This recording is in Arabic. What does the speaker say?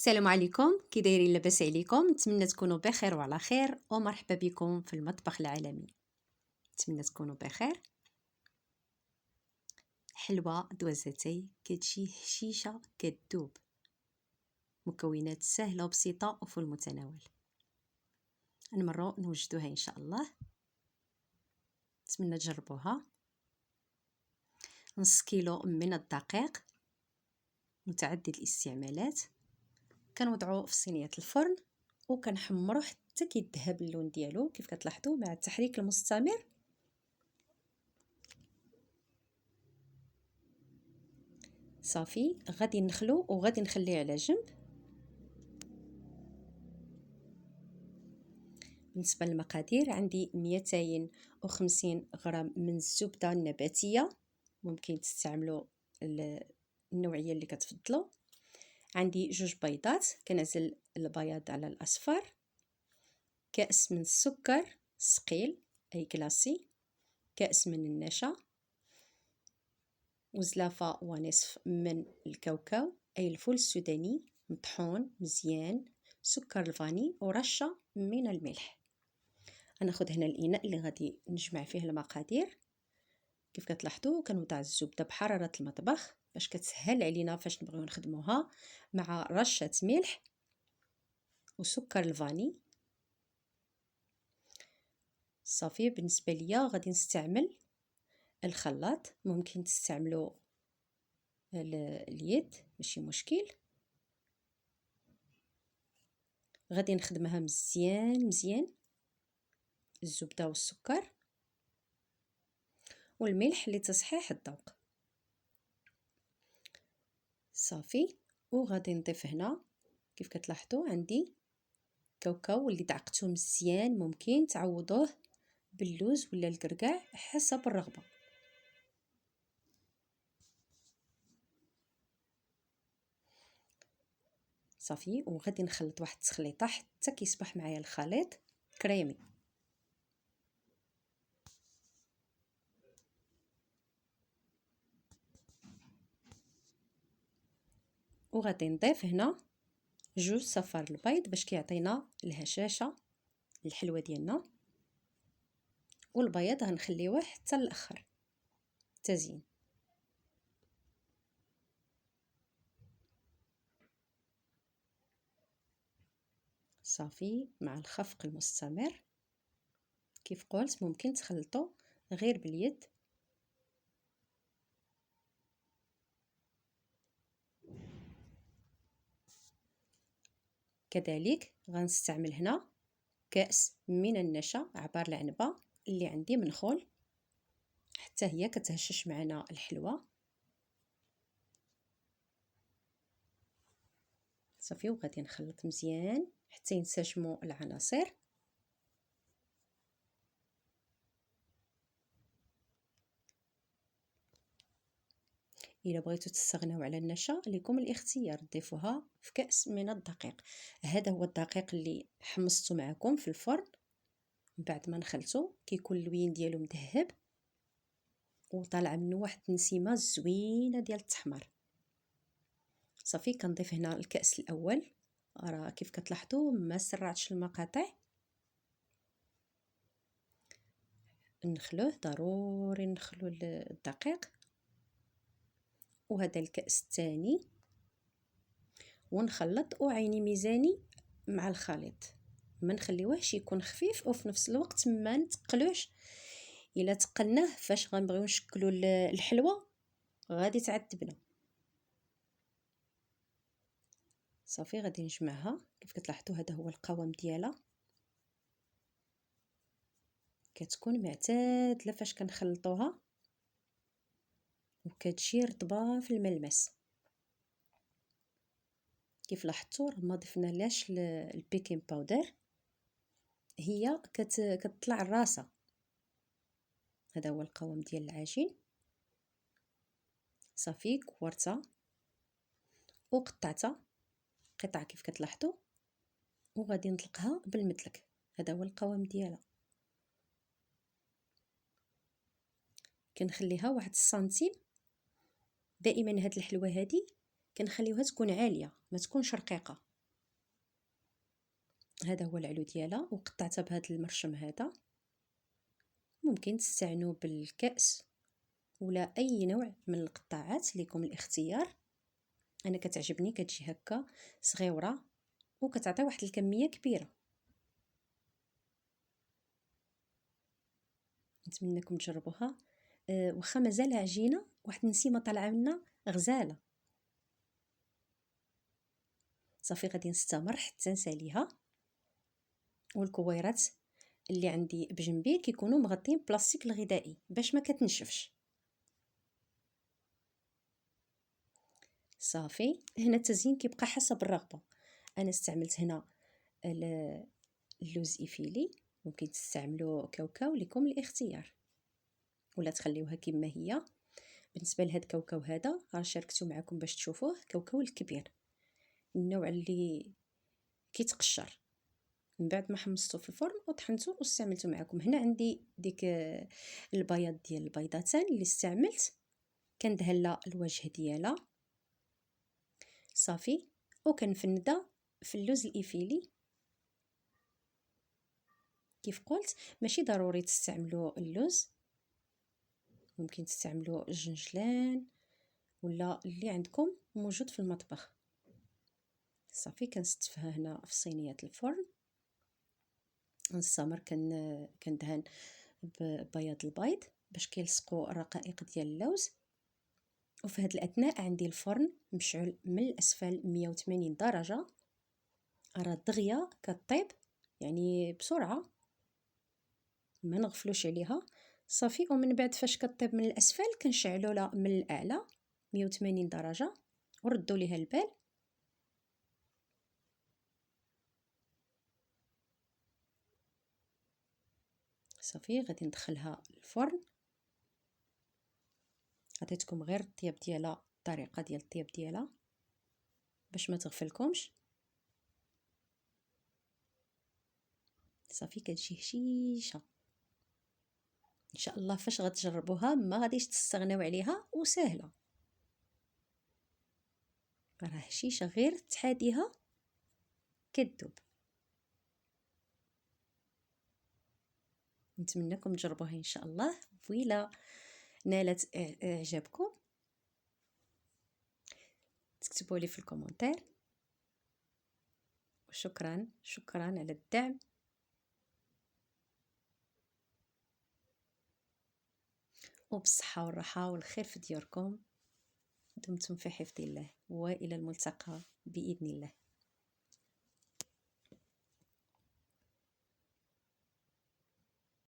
السلام عليكم، كي دايرين؟ لاباس عليكم؟ نتمنى تكونوا بخير وعلى خير، ومرحبا بكم في المطبخ العالمي. نتمنى تكونوا بخير. حلوى دوازتي كتجي هشيشه كتذوب، مكونات سهله وبسيطه وفي المتناول. نمروا نوجدوها ان شاء الله. نتمنى تجربوها. نص كيلو من الدقيق متعدد الاستعمالات، كنوضعوه في صينيه الفرن وكنحمروا حتى كيذهب اللون ديالو كيف كتلاحظوا مع التحريك المستمر. صافي غادي نخلو وغادي نخليه على جنب. بالنسبه للمقادير، عندي 250 غرام من الزبده النباتيه، ممكن تستعملوا النوعيه اللي كتفضلوا. عندي 2 بيضات، كنعزل البياض على الاصفر. كاس من السكر ثقيل اي كلاسي. كاس من النشا، وزلافه ونصف من الكاوكاو اي الفول السوداني مطحون مزيان، سكر الفاني ورشه من الملح. غناخذ هنا الاناء اللي غادي نجمع فيه المقادير. كيف كتلاحظوا كنوضع الزبده بحراره المطبخ باش كتسهل علينا فاش نبغيو نخدموها، مع رشه ملح وسكر الفاني. صافي بالنسبه ليا غادي نستعمل الخلاط، ممكن تستعملوا اليد ماشي مشكل. غادي نخدمها مزيان مزيان، الزبده والسكر والملح لتصحيح الذوق. صافي وغادي نضيف هنا كيف كتلاحظوا عندي كاوكاو اللي دعقته مزيان، ممكن تعوضوه باللوز ولا الكركاع حسب الرغبه. صافي وغادي نخلط واحد التخليطه حتى كيصبح معايا الخليط كريمي. وغادي نضيف هنا 2 صفار البيض باش كيعطينا الهشاشه الحلوه ديالنا، والبياض غنخليوه حتى الاخر تزيين. صافي مع الخفق المستمر. كيف قلت ممكن تخلطوا غير باليد. كذلك غنستعمل هنا كأس من النشا عبار العنبة اللي عندي منخول، حتى هي كتهشش معنا الحلوى. صافي وغادي نخلط مزيان حتى ينسجموا العناصر. الا بغيتو تستغناو على النشا لكم الاختيار، تضيفوها في كأس من الدقيق. هذا هو الدقيق اللي حمصته معكم في الفرن بعد ما نخلطو، كيكون اللوين ديالو مذهب وطالع منه واحد النسيمه زوينه ديال التحمر. صافي كنضيف هنا الكأس الاول، راه كيف كتلاحظوا ما سرعتش المقاطع. نخلوه ضروري نخلو الدقيق. وهذا الكأس الثاني، ونخلط وعيني ميزاني مع الخليط، ما نخليوهش يكون خفيف وفي نفس الوقت ما نتقلوش. الا تقلناه فاش غنبغيو نشكلوا الحلوى غادي تعذبنا. صافي غادي نجمعها كيف كتلاحظوا هذا هو القوام ديالها، كتكون معتادله فاش كنخلطوها وكتجي رطبه في الملمس. كيف لاحظتوا راه ما ضفنالاش البيكين باودر، هي كتطلع الراسه. هذا هو القوام ديال العجين. صافي كورتها وقطعتها قطع كيف كتلاحظوا، وغادي نطلقها بالمدلك. هذا هو القوام ديالها. كنخليها واحد السنتيم. دائما هاد الحلوى هادي كنخليوها تكون عاليه ما تكونش رقيقه، هذا هو العلو ديالها، وقطعتها بهذا المرشم هذا. ممكن تستعنوا بالكأس ولا اي نوع من القطاعات لكم الاختيار. انا كتعجبني كتجي هكا صغيره وكتعطي واحد الكميه كبيره. نتمنىكم تجربوها. واخا مازال عجينه، واحد النسيمه طالعه منها غزاله. صافي غادي نستمر حتى نساليها. والكويرات اللي عندي بجنبي كيكونوا مغطين بلاستيك الغذائي باش ما كتنشفش. صافي هنا التزيين كيبقى حسب الرغبه. انا استعملت هنا اللوز إيفيلي، ممكن تستعملوا كاوكاو لكم الاختيار ولا تخليوها كما هي. بالنسبه لهاد الكاوكاو هذا غنشاركته معكم باش تشوفوه، كاوكاو الكبير، النوع اللي كيتقشر. من بعد ما حمصته في الفرن وطحنته واستعملته معكم. هنا عندي ديك البياض ديال البيضتان اللي استعملت، كندهن الوجه ديالها صافي، وكنفندها في اللوز الإيفيلي. كيف قلت ماشي ضروري تستعملوا اللوز، ممكن تستعملوا الجنجلان ولا اللي عندكم موجود في المطبخ. صافي كنستفها هنا في صينيه الفرن. نستمر كندهن ببياض البيض باش كيلصقوا الرقائق ديال اللوز. وفي هذه الاثناء عندي الفرن مشعل من الاسفل 180 درجه، راه دغيا كطيب يعني بسرعه، ما نغفلوش عليها. صافي ومن بعد فاش كطيب من الاسفل كنشعلوا لها من الاعلى 180 درجه وردوا ليها البال. صافي غادي ندخلها الفرن. عطيتكم غير الطياب ديالها، الطريقه ديال الطياب ديالها باش ما تغفلكمش. صافي كتجي هشيشه ان شاء الله. فاش غتجربوها ما غاديش تستغناو عليها، وسهله، راه هشيشه غير تحاديها كتذوب. نتمنىكم تجربوها ان شاء الله. وإلا نالت اعجابكم تكتبوا لي في الكومنتير. وشكرا شكرا على الدعم. وبالصحة والراحة والخير في دياركم. دمتم في حفظ الله، وإلى الملتقى بإذن الله.